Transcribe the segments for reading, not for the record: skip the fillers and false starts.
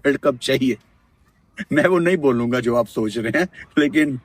World cup चाहिए। मैं वो नहीं बोलूंगा जो आप सोच रहे हैं, लेकिन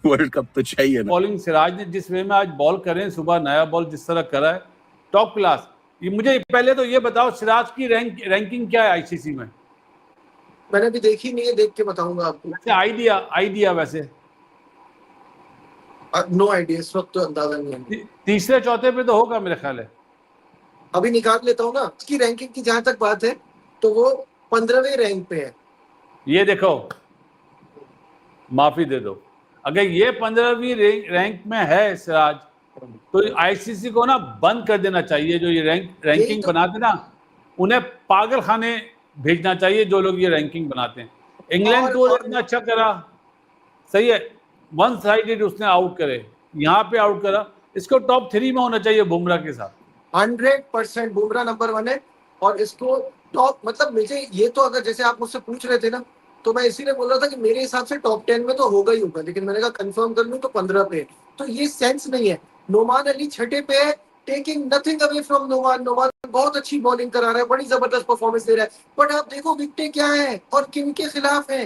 वर्ल्ड कप तो चाहिए ना। बॉलिंग सिराज ने जिस वे में आज बॉल करें, सुबह नया बॉल जिस तरह करा है, टॉप क्लास। ये मुझे पहले तो ये बताओ, सिराज की रैंकिंग क्या है आईसीसी में? मैंने अभी देखी नहीं है, देख के बताऊंगा आपको। वैसे आइडिया वैसे नो आइडिया, इस वक्त तो अंदाजा नहीं है। तीसरे चौथे पे तो होगा मेरे ख्याल है। अभी निकाल लेता हूँ ना। उसकी रैंकिंग की जहां तक बात है तो वो 15वें रैंक पे है। ये देखो, माफी दे दो, अगर ये 15वीं रैंक में है सिराज, तो आईसीसी को ना बंद कर देना चाहिए। जो ये रैंकिंग तो बनाते ना, उन्हें पागल खाने भेजना चाहिए जो लोग ये रैंकिंग बनाते हैं। इंग्लैंड तो इतना अच्छा करा, सही है, वन साइडेड उसने आउट करे, यहाँ पे आउट करा। इसको टॉप 3 में होना चाहिए बुमराह के साथ। 100% बुमराह नंबर 1 है। और इसको टॉप, मतलब मुझे ये तो, अगर जैसे आप मुझसे पूछ रहे थे ना, तो मैं इसीलिए बोल रहा था कि मेरे हिसाब से टॉप 10 में तो होगा ही होगा, लेकिन मैंने कहा कंफर्म कर लूं तो 15 पे है। तो ये सेंस नहीं है। नोमान अली 6ठे पे है, taking nothing away from Noman. Noman बहुत अच्छी बॉलिंग करा रहा है, बड़ी जबरदस्त परफॉर्मेंस दे रहा है, बट आप देखो विकेटें क्या है और किन के खिलाफ है।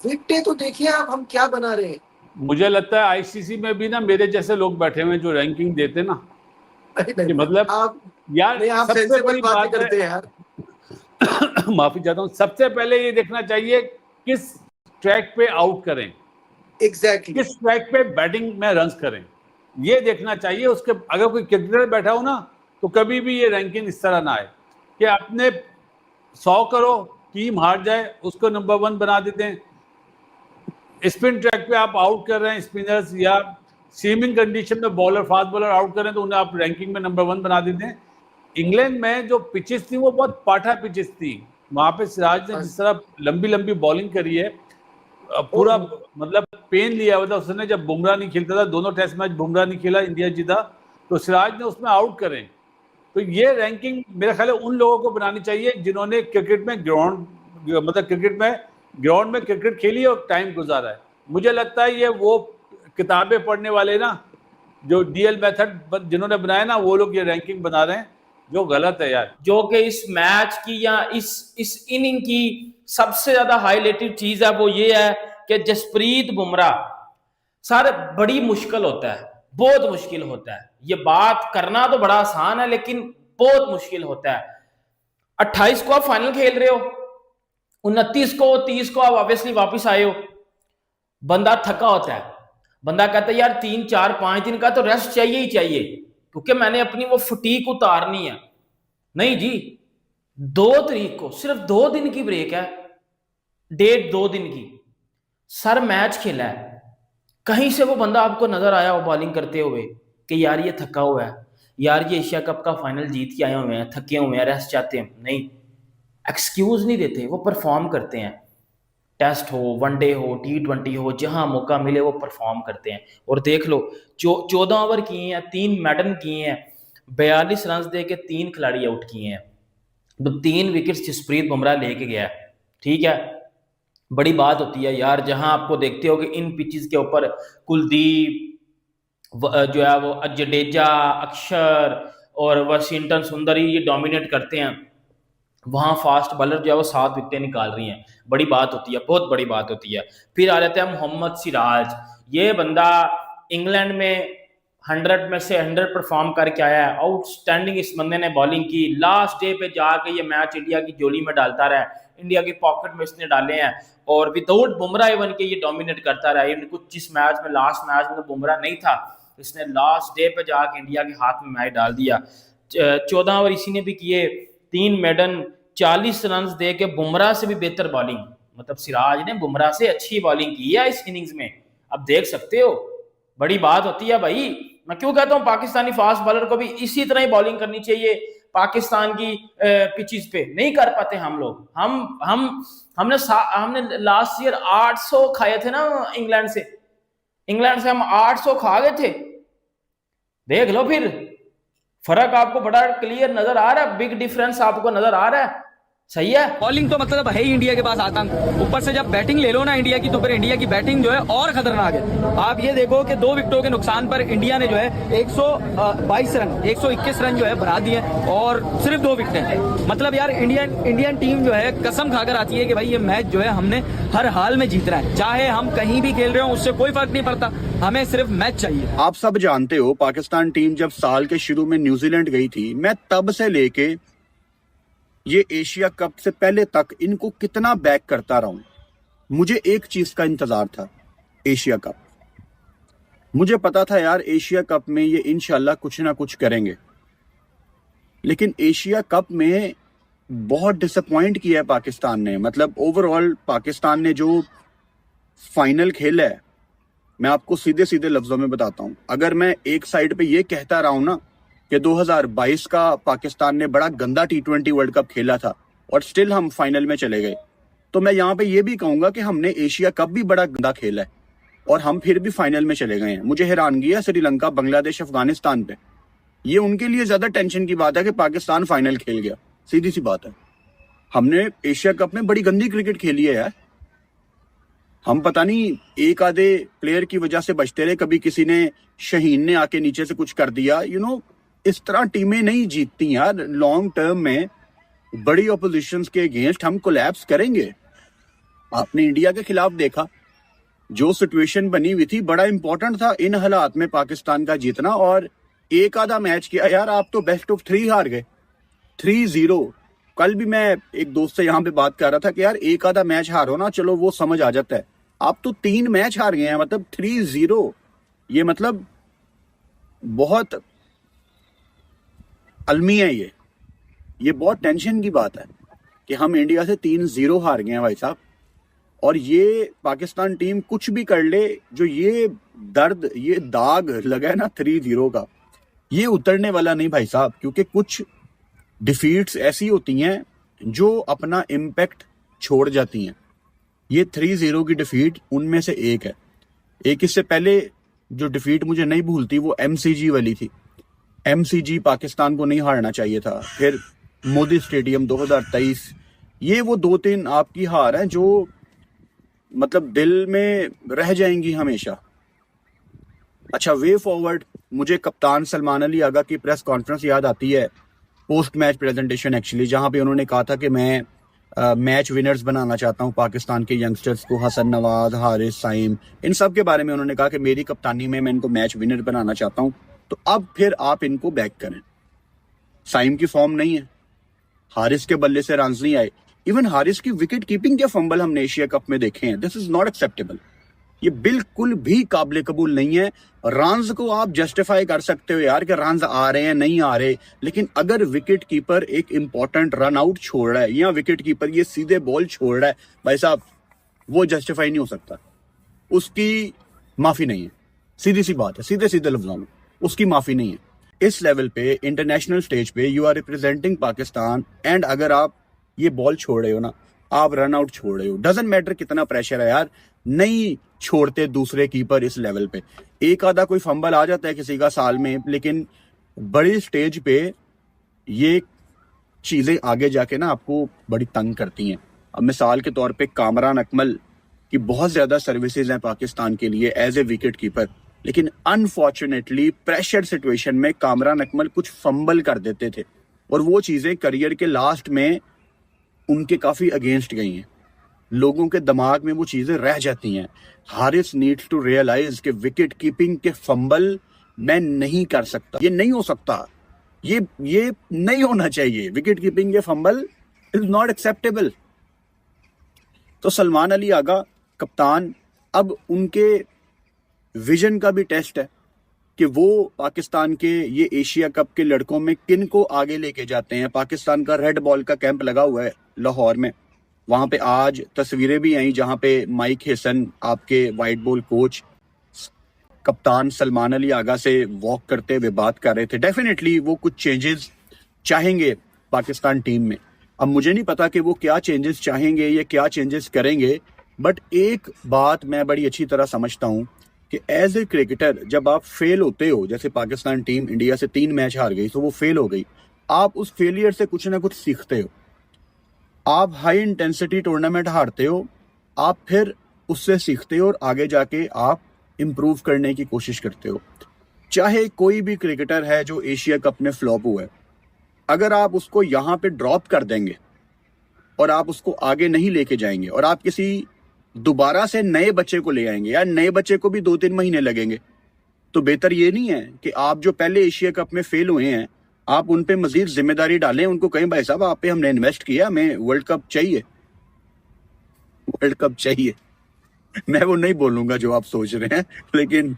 विकेटें तो देखिए आप, हम क्या बना रहे हैं। मुझे लगता है आईसीसी में भी ना मेरे जैसे लोग बैठे हुए जो रैंकिंग देते ना, कि मतलब आप यार नहीं, आप सबसे सेंसिबल बड़ी बातें बात है करते हैं यार। माफी चाहता हूं, सबसे पहले ये देखना चाहिए किस ट्रैक पे आउट करें, एग्जैक्टली किस ट्रैक पे बैटिंग में रन्स करें, ये देखना चाहिए। उसके अगर कोई क्रिकेटर बैठा हो ना, तो कभी भी ये रैंकिंग इस तरह ना आए कि अपने 100 करो, टीम हार जाए, उसको नंबर 1 बना देते हैं। स्पिन ट्रैक पे आप आउट कर रहे हैं स्पिनर्स, या सीमिंग कंडीशन में बॉलर, फास्ट बॉलर आउट करें, तो उन्हें आप रैंकिंग में नंबर 1 बना देते हैं। इंग्लैंड में जो पिचेस थी वो बहुत पाठा पिचेस थी। वहां पे सिराज ने जिस तरह लंबी लंबी बॉलिंग करी है, पूरा मतलब पेन लिया हुआ था उसने। जब बुमराह नहीं खेलता था, दोनों टेस्ट मैच बुमराह नहीं खेला, इंडिया जीता, तो सिराज ने उसमें आउट करें। तो ये रैंकिंग मेरे ख्याल है उन लोगों को बनानी चाहिए जिन्होंने क्रिकेट में ग्राउंड में क्रिकेट खेली और टाइम गुजारा है। मुझे लगता है ये वो किताबें पढ़ने वाले ना, जो डीएल मेथड जिन्होंने बनाया ना, वो लोग ये रैंकिंग बना रहे हैं, जो गलत है यार। जो कि इस मैच की या इस इनिंग की सबसे ज्यादा हाईलाइटेड चीज है वो ये है कि जसप्रीत बुमराह, सर बड़ी मुश्किल होता है, बहुत मुश्किल होता है। ये बात करना तो बड़ा आसान है, लेकिन बहुत मुश्किल होता है। 28 को आप फाइनल खेल रहे हो, 29 को 30 को आप ऑब्वियसली वापस आए हो, बंदा थका होता है, बंदा कहता है यार 3 4 5 दिन का तो रेस्ट चाहिए ही चाहिए, क्योंकि मैंने अपनी वो फटीक उतारनी है। नहीं जी, 2 तारीख को सिर्फ 2 दिन की ब्रेक है, डेट 2 दिन की, सर मैच खेला है। कहीं से वो बंदा आपको नजर आया हो बॉलिंग करते हुए कि यार ये थका हुआ है, यार ये एशिया कप का फाइनल जीत के आए हुए हैं, थके हुए हैं, रेस्ट चाहते हैं? नहीं, एक्सक्यूज नहीं देते, वो परफॉर्म करते हैं। टेस्ट हो, वनडे हो, T20 हो, जहां मौका मिले वो परफॉर्म करते हैं। और देख लो, 14 ओवर किए हैं, 3 मैडन किए हैं, 42 रन दे के 3 खिलाड़ी आउट किए हैं, तो 3 विकेट जसप्रीत बुमराह लेके गया। ठीक है, बड़ी बात होती है यार, जहां आपको देखते हो कि इन पिचेस के ऊपर कुलदीप जो है वो जडेजा, अक्षर और वाशिंगटन सुंदर ये डोमिनेट करते हैं, वहां फास्ट बॉलर जो है वो 7 विकेटें निकाल रही हैं। बड़ी बात होती है, बहुत बड़ी बात होती है। फिर आ जाता है मोहम्मद सिराज, ये बंदा इंग्लैंड में 100 में से 100 परफॉर्म करके आया है, आउटस्टैंडिंग इस बंदे ने बॉलिंग की। लास्ट डे पे जाके ये मैच इंडिया की जोली में डालता रहा, इंडिया की पॉकेट में इसने डाले हैं, और विदाउट बुमराह इवन के ये डोमिनेट करता रहा। इवन कुछ जिस मैच में, लास्ट मैच में बुमराह नहीं था, इसने लास्ट डे पे जाके इंडिया के हाथ में मैच डाल दिया। 14 ओवर इसी ने भी किए, 3 मेडन, 40 रन दे के बुमराह से भी बेहतर बॉलिंग, मतलब सिराज ने बुमराह से अच्छी बॉलिंग की है इस इनिंग्स में। अब देख सकते हो, बड़ी बात होती है भाई। मैं क्यों कहता हूं पाकिस्तानी फास्ट बॉलर को भी इसी तरह ही बॉलिंग करनी चाहिए। पाकिस्तान की पिचेस पे नहीं कर पाते हम लोग। हमने लास्ट ईयर 800 खाए थे ना इंग्लैंड से हम 800 खा गए थे। देख लो फिर, फर्क आपको बड़ा क्लियर नजर आ रहा है, बिग डिफरेंस आपको नजर आ रहा है। सही है। बॉलिंग तो मतलब है ही इंडिया के पास आतंक, ऊपर से जब बैटिंग ले लो ना इंडिया की, तो फिर इंडिया की बैटिंग जो है और खतरनाक है। आप ये देखो कि 2 विकेटों के नुकसान पर इंडिया ने जो है 122 रन 121 रन जो है बना दिए और सिर्फ 2 विकेटें। मतलब यार इंडियन टीम जो है कसम खाकर आती है कि भाई ये मैच जो है हमने हर हाल में जीतना है, चाहे हम कहीं भी खेल रहे हो उससे कोई फर्क नहीं पड़ता, हमें सिर्फ मैच चाहिए। आप सब जानते हो पाकिस्तान टीम जब साल के शुरू में न्यूजीलैंड गई थी, मैं तब से लेके ये एशिया कप से पहले तक इनको कितना बैक करता रहा हूं। मुझे एक चीज का इंतजार था, एशिया कप। मुझे पता था यार एशिया कप में ये इंशाल्लाह कुछ ना कुछ करेंगे, लेकिन एशिया कप में बहुत डिसअपॉइंट किया है पाकिस्तान ने। मतलब ओवरऑल पाकिस्तान ने जो फाइनल खेला है, मैं आपको सीधे सीधे लफ्जों में बताता हूं। अगर मैं एक साइड पे ये कहता रहा हूं ना कि 2022 का पाकिस्तान ने बड़ा गंदा T20 वर्ल्ड कप खेला था और स्टिल हम फाइनल में चले गए, तो मैं यहाँ पे ये भी कहूंगा कि हमने एशिया कप भी बड़ा गंदा खेला है और हम फिर भी फाइनल में चले गए हैं। मुझे हैरानगी है श्रीलंका, बांग्लादेश, अफगानिस्तान पे। ये उनके लिए ज्यादा टेंशन की बात है कि पाकिस्तान फाइनल खेल गया, सीधी सी बात है। हमने एशिया कप में बड़ी गंदी क्रिकेट खेली है यार। हम पता नहीं एक आधे प्लेयर की वजह से बचते रहे, कभी किसी ने शहीन ने आके नीचे से कुछ कर दिया। इस तरह टीमें नहीं जीतती यार। लॉन्ग टर्म में बड़ी ऑपोजिशंस के अगेंस्ट हम कोलैप्स करेंगे। आपने इंडिया के खिलाफ देखा, जो सिचुएशन बनी हुई थी, बड़ा इंपॉर्टेंट था इन हालात में पाकिस्तान का जीतना। और एक आधा मैच किया यार, आप तो बेस्ट ऑफ 3 हार गए, 3-0। कल भी मैं एक दोस्त से यहाँ पे बात कर रहा था कि यार एक आधा मैच हारो ना, चलो वो समझ आ जाता है, आप तो 3 मैच हार गए हैं, मतलब 3-0। ये मतलब बहुत अलमी है ये बहुत टेंशन की बात है कि हम इंडिया से 3-0 हार गए हैं भाई साहब। और ये पाकिस्तान टीम कुछ भी कर ले, जो ये दर्द, ये दाग लगा है ना 3-0 का, ये उतरने वाला नहीं भाई साहब। क्योंकि कुछ डिफीट्स ऐसी होती हैं जो अपना इम्पैक्ट छोड़ जाती हैं। ये 3-0 की डिफीट उनमें से एक है। एक इससे पहले जो डिफीट मुझे नहीं भूलती वो MCG वाली थी। MCG पाकिस्तान को नहीं हारना चाहिए था। फिर मोदी स्टेडियम 2023, ये वो 2-3 आपकी हार हैं जो मतलब दिल में रह जाएंगी हमेशा। अच्छा, वे फॉरवर्ड, मुझे कप्तान सलमान अली आगा की प्रेस कॉन्फ्रेंस याद आती है, पोस्ट मैच प्रेजेंटेशन एक्चुअली, जहां पे उन्होंने कहा था कि मैं मैच विनर्स बनाना चाहता हूं पाकिस्तान के यंगस्टर्स को, हसन नवाज, हारिस, साइम, इन सब के बारे में उन्होंने कहा कि मेरी कप्तानी में मैं इनको मैच विनर बनाना चाहता हूं। तो अब फिर आप इनको बैक करें। साइम की फॉर्म नहीं है, हारिस के बल्ले से रन्स नहीं आए, इवन हारिस की विकेट कीपिंग के फंबल हमने एशिया कप में देखे हैं। This is not acceptable. ये बिल्कुल भी काबिल कबूल नहीं है। रन्स को आप जस्टिफाई कर सकते हो यार कि रन्स आ रहे हैं, नहीं आ रहे, लेकिन अगर विकेट कीपर एक इंपॉर्टेंट रन आउट छोड़ रहा है या विकेट कीपर ये सीधे बॉल छोड़ रहा है, भाई साहब वो जस्टिफाई नहीं हो सकता, उसकी माफी नहीं है। सीधी सी बात है, सीधे सीधे लफ्जों में उसकी माफी नहीं है। इस लेवल पे इंटरनेशनल स्टेज पे you are representing Pakistan, and अगर आप ये बॉल छोड़ रहे हो ना, आप रन आउट छोड़ रहे हो, डजंट मैटर कितना प्रेशर है यार, नहीं छोड़ते दूसरे कीपर इस लेवल पे। एक आधा कोई फंबल आ जाता है किसी का साल में, लेकिन बड़ी स्टेज पे ये चीजें आगे जाके ना आपको बड़ी तंग करती हैं। अब मिसाल के तौर पे कामरान अकमल की बहुत ज्यादा सर्विसेज हैं पाकिस्तान के लिए एज ए विकेट कीपर, लेकिन अनफॉर्चुनेटली प्रेशर सिचुएशन में कामरान अकमल कुछ फंबल कर देते थे और वो चीजें करियर के लास्ट में उनके काफी अगेंस्ट गई हैं। लोगों के दिमाग में वो चीजें रह जाती हैं। हारिस नीड्स टू रियलाइज कि विकेट कीपिंग के फंबल मैं नहीं कर सकता, ये नहीं हो सकता, ये नहीं होना चाहिए। विकेट कीपिंग के फंबल इज नॉट एक्सेप्टेबल। तो सलमान अली आगा कप्तान, अब उनके विजन का भी टेस्ट है कि वो पाकिस्तान के ये एशिया कप के लड़कों में किन को आगे लेके जाते हैं। पाकिस्तान का रेड बॉल का कैंप लगा हुआ है लाहौर में, वहां पे आज तस्वीरें भी आई जहां पे माइक हेसन, आपके वाइट बॉल कोच, कप्तान सलमान अली आगा से वॉक करते हुए बात कर रहे थे। डेफिनेटली वो कुछ चेंजेस चाहेंगे पाकिस्तान टीम में। अब मुझे नहीं पता कि वो क्या चेंजेस चाहेंगे या क्या चेंजेस करेंगे, बट एक बात मैं बड़ी अच्छी तरह समझता हूं कि एज ए क्रिकेटर जब आप फेल होते हो, जैसे पाकिस्तान टीम इंडिया से 3 मैच हार गई तो वो फेल हो गई, आप उस फेलियर से कुछ ना कुछ सीखते हो। आप हाई इंटेंसिटी टूर्नामेंट हारते हो, आप फिर उससे सीखते हो और आगे जाके आप इम्प्रूव करने की कोशिश करते हो। चाहे कोई भी क्रिकेटर है जो एशिया कप में फ्लॉप हुआ है, अगर आप उसको यहाँ पे ड्रॉप कर देंगे और आप उसको आगे नहीं लेके जाएंगे और आप किसी दोबारा से नए बच्चे को ले आएंगे, या नए बच्चे को भी 2-3 महीने लगेंगे, तो बेहतर ये नहीं है कि आप जो पहले एशिया कप में फेल हुए हैं आप उन पे मजीद जिम्मेदारी डालें, उनको कहें भाई साहब आप पे हमने इन्वेस्ट किया, हमें वर्ल्ड कप चाहिए, वर्ल्ड कप चाहिए। मैं वो नहीं बोलूंगा जो आप सोच रहे हैं, लेकिन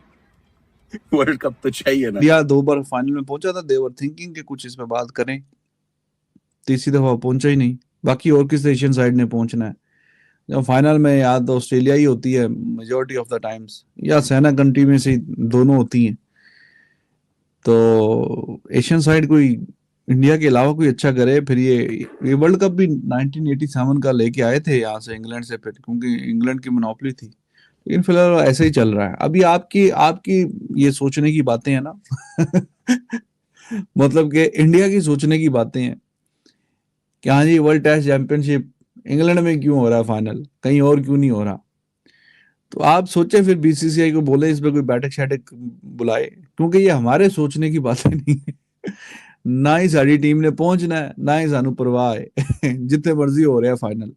वर्ल्ड कप तो चाहिए ना। इंडिया 2 बार फाइनल में पहुंचा था, देवर थिंकिंग के कुछ इस पे बात करें, तीसरी दफा पहुंचा ही नहीं। बाकी और किस एशियन साइड ने पहुंचना है? जब फाइनल में या तो ऑस्ट्रेलिया ही होती है मेजोरिटी ऑफ द टाइम्स, या सेना कंट्री में से दोनों होती हैं। तो एशियन साइड कोई इंडिया के अलावा कोई अच्छा करे। फिर ये वर्ल्ड कप भी 1987 का लेके आए थे यहाँ से इंग्लैंड से, फिर क्योंकि इंग्लैंड की मोनोपोली थी। लेकिन फिलहाल ऐसे ही चल रहा है। अभी आपकी ये सोचने की बातें हैं ना मतलब कि इंडिया की सोचने की बातें हैं कि हाँ जी वर्ल्ड टेस्ट चैंपियनशिप इंग्लैंड में क्यों हो रहा है फाइनल, कहीं और क्यों नहीं हो रहा। तो आप सोचे फिर बीसीसीआई को बोले इस पे कोई बैठक शैठक बुलाए, क्योंकि ये हमारे सोचने की बातें नहीं है। ना ही साड़ी टीम ने पहुंचना है, ना ही सानू परवाह है जितने मर्जी हो रहे हैं फाइनल।